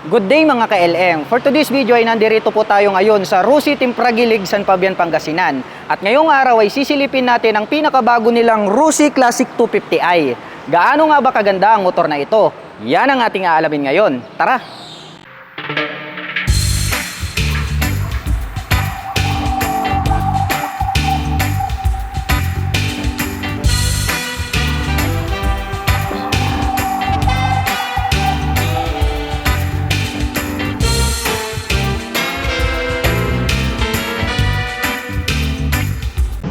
Good day mga ka-LM. For today's video ay nandirito po tayo ngayon sa Rusi Timpragilig, San Fabian, Pangasinan. At ngayong araw ay sisilipin natin ang pinakabago nilang Rusi Classic 250i. Gaano nga ba kaganda ang motor na ito? Yan ang ating aalamin ngayon. Tara!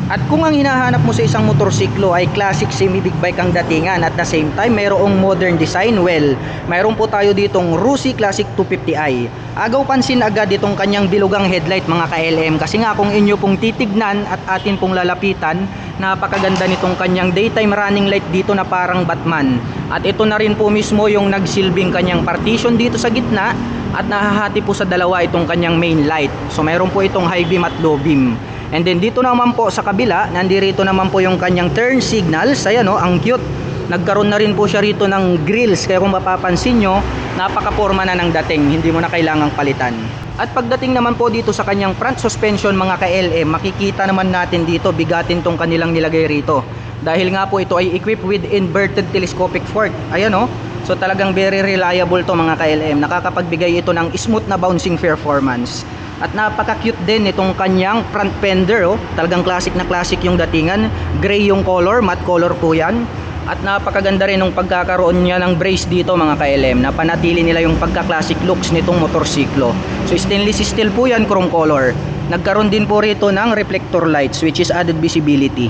At kung ang hinahanap mo sa isang motorsiklo ay classic semi-big bike ang datingan at the same time mayroong modern design, well, mayroon po tayo ditong Rusi Classic 250i. Agaw pansin agad itong kanyang bilugang headlight mga ka-LM kasi nga kung inyo pong titignan at atin pong lalapitan, napakaganda nitong kanyang daytime running light dito na parang Batman. At ito na rin po mismo yung nagsilbing kanyang partition dito sa gitna at nahahati po sa dalawa itong kanyang main light. So mayroon po itong high beam at low beam. And then dito naman po sa kabila, nandirito naman po yung kanyang turn signals. Ayan o, ang cute. Nagkaroon na rin po siya rito ng grills. Kaya kung mapapansin nyo, napaka-forma na ng dating. Hindi mo na kailangang palitan. At pagdating naman po dito sa kanyang front suspension mga ka-LM, makikita naman natin dito, bigatin tong kanilang nilagay rito. Dahil nga po ito ay equipped with inverted telescopic fork. Ayan o. So talagang very reliable to mga ka-LM. Nakakapagbigay ito ng smooth na bouncing performance. At napaka-cute din itong kanyang front fender, oh. Talagang classic na classic yung datingan. Gray yung color, matte color po yan. At napakaganda rin ng pagkakaroon niya ng brace dito mga ka-LM. Napanatili nila yung pagka-classic looks nitong motorsiklo. So stainless steel po yan, chrome color. Nagkaroon din po rito ng reflector lights which is added visibility.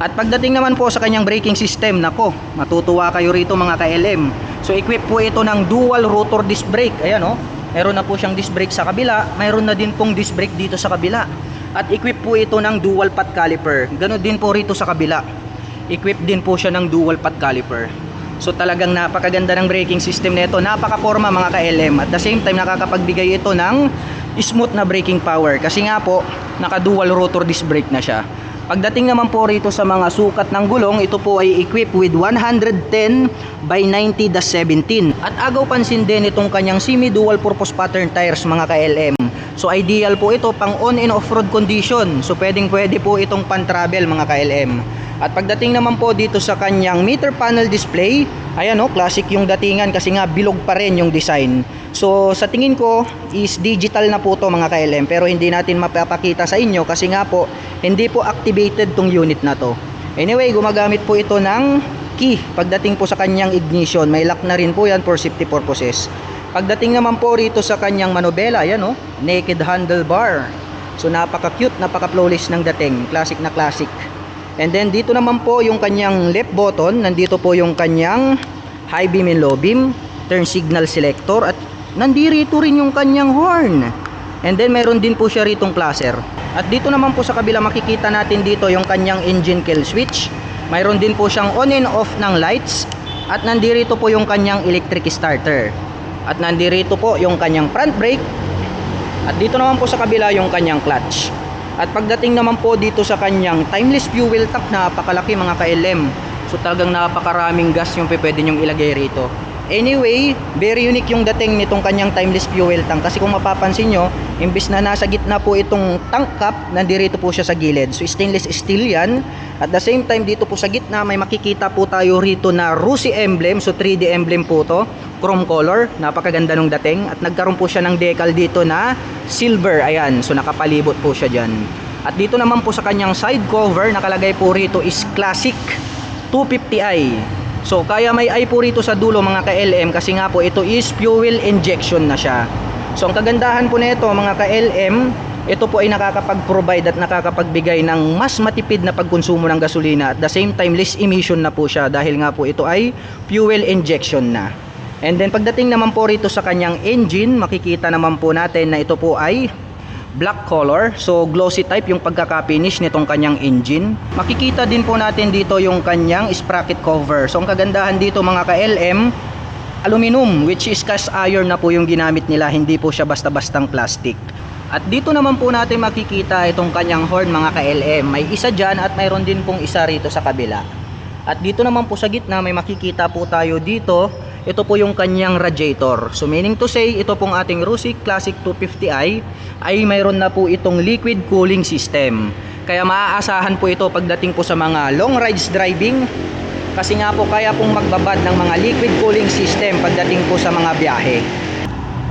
At pagdating naman po sa kanyang braking system, nako, matutuwa kayo rito mga ka-LM. So equipped po ito ng dual rotor disc brake. Ayan oh. Meron na po siyang disc brake sa kabila, mayroon na din pong disc brake dito sa kabila. At equipped po ito ng dual path caliper. Ganon din po rito sa kabila. Equipped din po siya ng dual path caliper. So talagang napakaganda ng braking system nito, napaka-forma mga ka-LM. At the same time nakakapagbigay ito ng smooth na braking power kasi nga po naka dual rotor disc brake na siya. Pagdating naman po rito sa mga sukat ng gulong, ito po ay equipped with 110 by 90-17. At agaw pansin din itong kanyang semi-dual purpose pattern tires mga ka-LM. So ideal po ito pang on and off-road condition. So pwede po itong pan-travel mga ka-LM. At pagdating naman po dito sa kanyang meter panel display, ayan o, classic yung datingan kasi nga bilog pa rin yung design. So sa tingin ko is digital na po to mga ka-LM, pero hindi natin mapapakita sa inyo kasi nga po hindi po activated tong unit na to. Anyway, gumagamit po ito ng key. Pagdating po sa kanyang ignition, may lock na rin po yan for safety purposes. Pagdating naman po rito sa kanyang manubela, ayan o, naked handlebar. So napaka-cute, napaka-flawless ng dating, classic na classic. And then dito naman po yung kanyang left button, nandito po yung kanyang high beam and low beam, turn signal selector, at nandito rin yung kanyang horn. And then meron din po siya ritong cluster. At dito naman po sa kabila makikita natin dito yung kanyang engine kill switch. Mayroon din po siyang on and off ng lights. At nandito po yung kanyang electric starter. At nandito po yung kanyang front brake. At dito naman po sa kabila yung kanyang clutch. At pagdating naman po dito sa kanyang timeless fuel tank, napakalaki mga ka-LM. So talagang napakaraming gas yung pwede nyong ilagay rito. Anyway, very unique yung dating nitong kanyang timeless fuel tank. Kasi kung mapapansin nyo, imbis na nasa gitna po itong tank cap, nandito po siya sa gilid. So stainless steel yan. At the same time dito po sa gitna, may makikita po tayo rito na Rusi emblem. So 3D emblem po to, chrome color, napakaganda nung dating. At nagkaroon po siya ng decal dito na silver, ayan, so nakapalibot po siya dyan. At dito naman po sa kanyang side cover, nakalagay po rito is classic 250i. So kaya may i po rito sa dulo mga ka-LM kasi nga po ito is fuel injection na siya. So ang kagandahan po nito mga ka-LM, ito po ay nakakapag-provide at nakakapagbigay ng mas matipid na pagkonsumo ng gasolina. At the same time less emission na po siya dahil nga po ito ay fuel injection na. And then pagdating naman po rito sa kanyang engine, makikita naman po natin na ito po ay black color. So glossy type yung pagkaka-finish nitong kanyang engine. Makikita din po natin dito yung kanyang sprocket cover. So ang kagandahan dito mga ka-LM, aluminum which is cast iron na po yung ginamit nila, hindi po siya basta-bastang plastic. At dito naman po natin makikita itong kanyang horn mga ka-LM. May isa dyan at mayroon din pong isa rito sa kabila. At dito naman po sa gitna may makikita po tayo dito ito po yung kanyang radiator. So meaning to say, ito pong ating Rusi Classic 250i ay mayroon na po itong liquid cooling system. Kaya maaasahan po ito pagdating po sa mga long rides driving, kasi nga po kaya pong magbabad ng mga liquid cooling system pagdating po sa mga biyahe.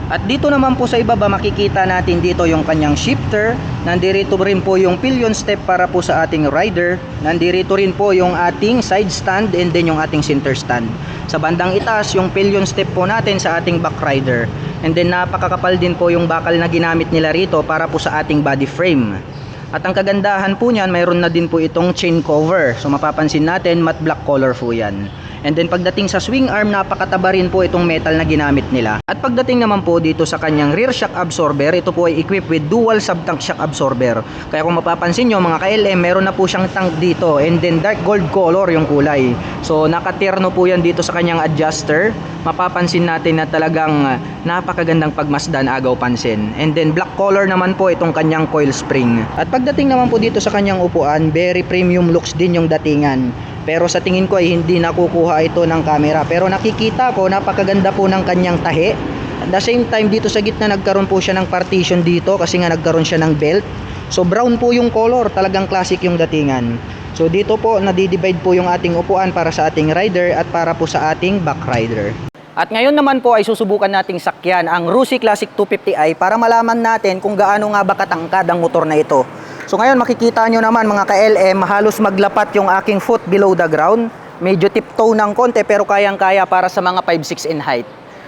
At dito naman po sa ibaba makikita natin dito yung kanyang shifter. Nandirito rin po yung pillion step para po sa ating rider. Nandirito rin po yung ating side stand and then yung ating center stand. Sa bandang itaas yung pillion step po natin sa ating back rider. And then napakakapal din po yung bakal na ginamit nila rito para po sa ating body frame. At ang kagandahan po niyan, mayroon na din po itong chain cover. So mapapansin natin matte black color po yan. And then pagdating sa swing arm, napakataba rin po itong metal na ginamit nila. At pagdating naman po dito sa kanyang rear shock absorber, ito po ay equipped with dual sub-tank shock absorber. Kaya kung mapapansin nyo mga ka-LM, meron na po siyang tank dito. And then dark gold color yung kulay. So nakaterno po yan dito sa kanyang adjuster. Mapapansin natin na talagang napakagandang pagmasdan, agaw pansin. And then black color naman po itong kanyang coil spring. At pagdating naman po dito sa kanyang upuan, very premium looks din yung datingan. Pero sa tingin ko ay hindi nakukuha ito ng camera. Pero nakikita ko napakaganda po ng kanyang tahi. At the same time dito sa gitna nagkaroon po siya ng partition dito kasi nga nagkaroon siya ng belt. So brown po yung color, talagang classic yung datingan. So dito po nadidivide po yung ating upuan para sa ating rider at para po sa ating back rider. At ngayon naman po ay susubukan nating sakyan ang Rusi Classic 250i para malaman natin kung gaano nga ba katangkad ang motor na ito. So ngayon makikita nyo naman mga ka-LM, halos maglapat yung aking foot below the ground. Medyo tiptoe ng konti pero kayang-kaya para sa mga 5'6" in height.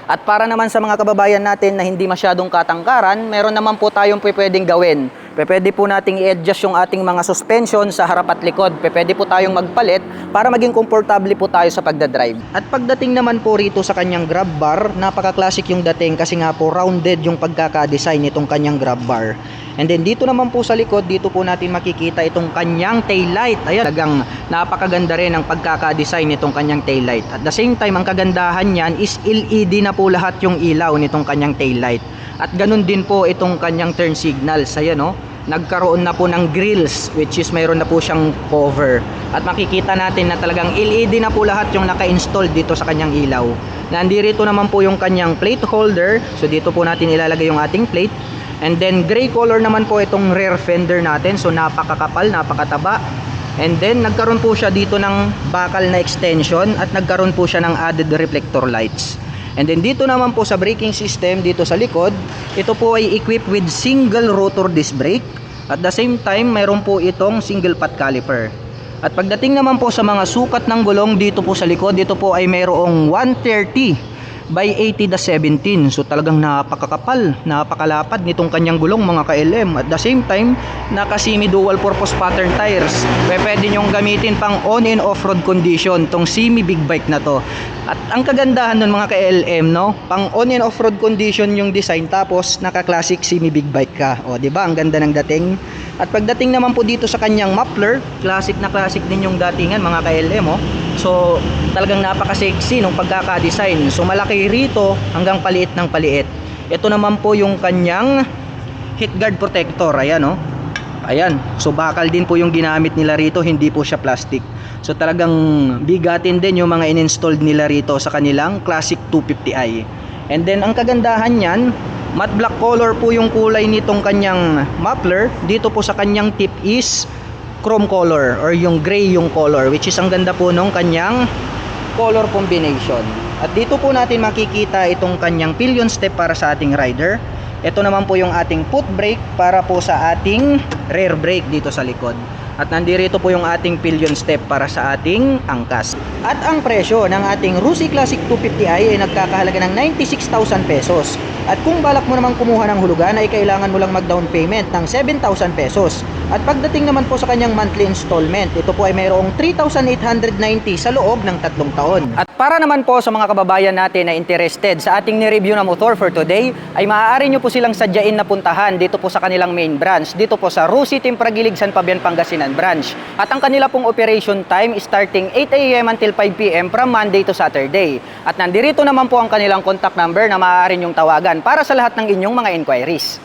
At para naman sa mga kababayan natin na hindi masyadong katangkaran, meron naman po tayong pwedeng gawin. Pwede po nating i-adjust yung ating mga suspension sa harap at likod. Pwede po tayong magpalit para maging komportable po tayo sa pagdadrive. At pagdating naman po rito sa kanyang grab bar, napaka-classic yung dating kasi nga po rounded yung pagkaka-design nitong kanyang grab bar. And then dito naman po sa likod, dito po natin makikita itong kanyang tail light. Ayan, talagang napakaganda rin ang pagkaka-design nitong kanyang tail light. At the same time, ang kagandahan niyan is LED na po lahat yung ilaw nitong kanyang tail light. At ganun din po itong kanyang turn signals. Ayan o, nagkaroon na po ng grills which is mayroon na po siyang cover. At makikita natin na talagang LED na po lahat yung naka-install dito sa kanyang ilaw. Nandito naman po yung kanyang plate holder. So dito po natin ilalagay yung ating plate. And then gray color naman po itong rear fender natin. So napakakapal, napakataba. And then nagkaroon po siya dito ng bakal na extension at nagkaroon po siya ng added reflector lights. And then dito naman po sa braking system dito sa likod, ito po ay equipped with single rotor disc brake. At the same time, mayroon po itong single pot caliper. At pagdating naman po sa mga sukat ng gulong dito po sa likod, dito po ay mayroong 130 by 80/17. So talagang napakakapal, napakalapad nitong kanyang gulong mga ka-LM. At the same time, naka semi dual purpose pattern tires. Pwede nyong gamitin pang on and off road condition tong semi big bike na to. At ang kagandahan nun mga ka-LM, no, pang on and off road condition yung design, tapos naka classic semi big bike ka. O di ba, ang ganda ng dating. At pagdating naman po dito sa kanyang muffler, classic na classic din yung datingan mga ka-LM, oh. So talagang napaka-sexy nung pagkaka-design. So malaki rito hanggang paliit ng paliit. Ito naman po yung kanyang heat guard protector. Ayan, oh. Ayan. So bakal din po yung ginamit nila rito, hindi po siya plastic. So talagang bigatin din yung mga in-installed nila rito sa kanilang Classic 250i. And then ang kagandahan niyan, matte black color po yung kulay nitong kanyang muffler. Dito po sa kanyang tip is chrome color or yung gray yung color, which is ang ganda po nung kanyang color combination. At dito po natin makikita itong kanyang pillion step para sa ating rider. Ito naman po yung ating foot brake para po sa ating rear brake dito sa likod. At nandito po yung ating pillion step para sa ating angkas. At ang presyo ng ating Rusi Classic 250i ay nagkakahalaga ng 96,000 pesos. At kung balak mo namang kumuha ng hulugan ay kailangan mo lang mag-down payment ng 7,000 pesos. At pagdating naman po sa kanyang monthly installment, ito po ay mayroong 3,890 sa loob ng 3 taon. At para naman po sa mga kababayan natin na interested sa ating ni-review na motor for today, ay maaari nyo po silang sadyain na puntahan dito po sa kanilang main branch, dito po sa Rusi Timpragilig, San Fabian, Pangasinan branch. At ang kanila pong operation time is starting 8 AM until 5 PM from Monday to Saturday. At nandito naman po ang kanilang contact number na maaari nyong tawagan para sa lahat ng inyong mga inquiries.